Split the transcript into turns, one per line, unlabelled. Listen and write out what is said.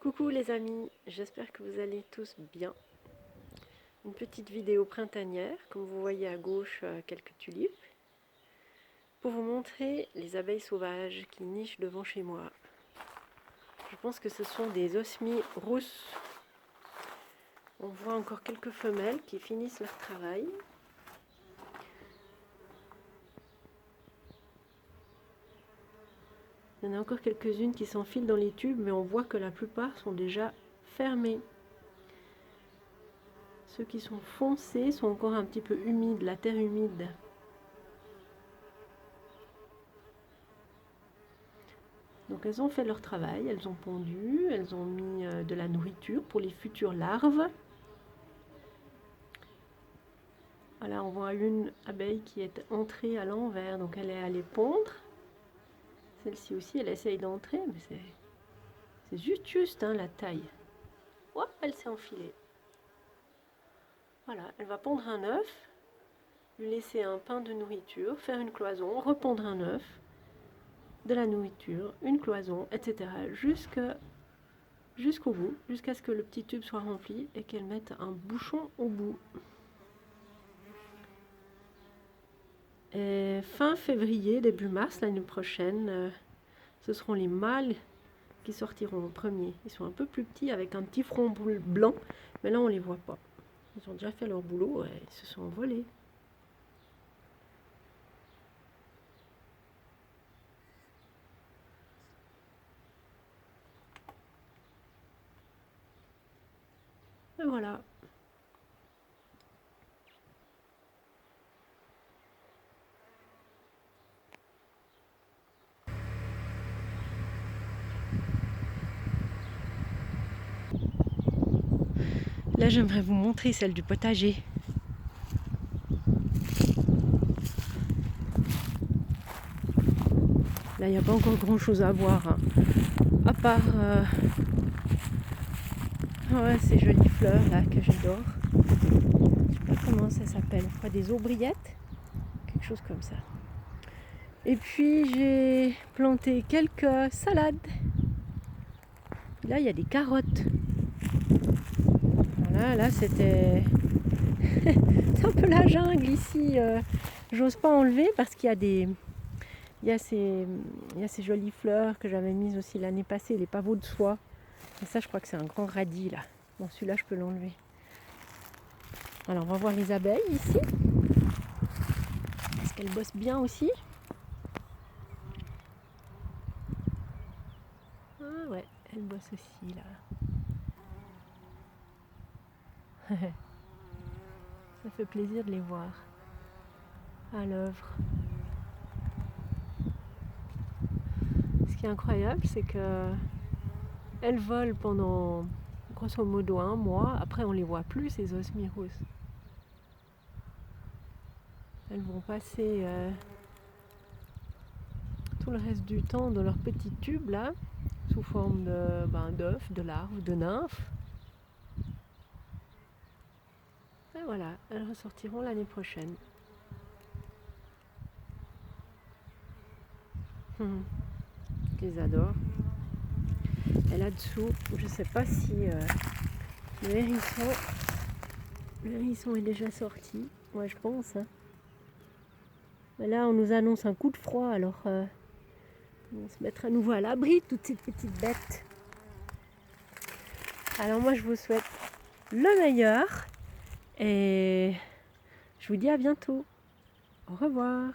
Coucou les amis, j'espère que vous allez tous bien. Une petite vidéo printanière, comme vous voyez à gauche quelques tulipes, pour vous montrer les abeilles sauvages qui nichent devant chez moi. Je pense que ce sont des osmies rousses. On voit encore quelques femelles qui finissent leur travail. Il y en a encore quelques-unes qui s'enfilent dans les tubes, mais on voit que la plupart sont déjà fermés. Ceux qui sont foncés sont encore un petit peu humides, la terre humide. Donc elles ont fait leur travail, elles ont pondu, elles ont mis de la nourriture pour les futures larves. Voilà, on voit une abeille qui est entrée à l'envers, donc elle est allée pondre. Celle-ci aussi, elle essaye d'entrer, mais c'est juste hein, la taille. Hop, elle s'est enfilée. Voilà, elle va pondre un œuf, lui laisser un pain de nourriture, faire une cloison, repondre un œuf, de la nourriture, une cloison, etc. Jusqu'au bout, jusqu'à ce que le petit tube soit rempli et qu'elle mette un bouchon au bout. Et fin février, début mars, l'année prochaine, ce seront les mâles qui sortiront en premier. Ils sont un peu plus petits avec un petit front blanc, mais là on ne les voit pas. Ils ont déjà fait leur boulot et ils se sont envolés. Et voilà. Là, j'aimerais vous montrer celle du potager. Là, il n'y a pas encore grand chose à voir, hein. À part ouais, ces jolies fleurs là que j'adore. Je sais pas comment ça s'appelle, quoi, des aubriettes, quelque chose comme ça. Et puis j'ai planté quelques salades. Là, il y a des carottes. Voilà, là c'était c'est un peu la jungle ici. J'ose pas enlever parce qu'il y a ces jolies fleurs que j'avais mises aussi l'année passée, les pavots de soie. Et ça, je crois que c'est un grand radis là. Bon, celui-là, je peux l'enlever. Alors, on va voir les abeilles ici. Est-ce qu'elles bossent bien aussi? Ah ouais, elles bossent aussi là. Ça fait plaisir de les voir à l'œuvre. Ce qui est incroyable, c'est que elles volent pendant grosso modo un mois. Après, on les voit plus, ces osmies rousses. Elles vont passer tout le reste du temps dans leur petit tube là, sous forme d'œufs, de larves, de nymphes. Et voilà, elles ressortiront l'année prochaine. Je les adore. Et là-dessous, je ne sais pas si le hérisson est déjà sorti. Moi, je pense. Hein. Mais là, on nous annonce un coup de froid, alors on va se mettre à nouveau à l'abri de toutes ces petites bêtes. Alors moi, je vous souhaite le meilleur et je vous dis à bientôt. Au revoir.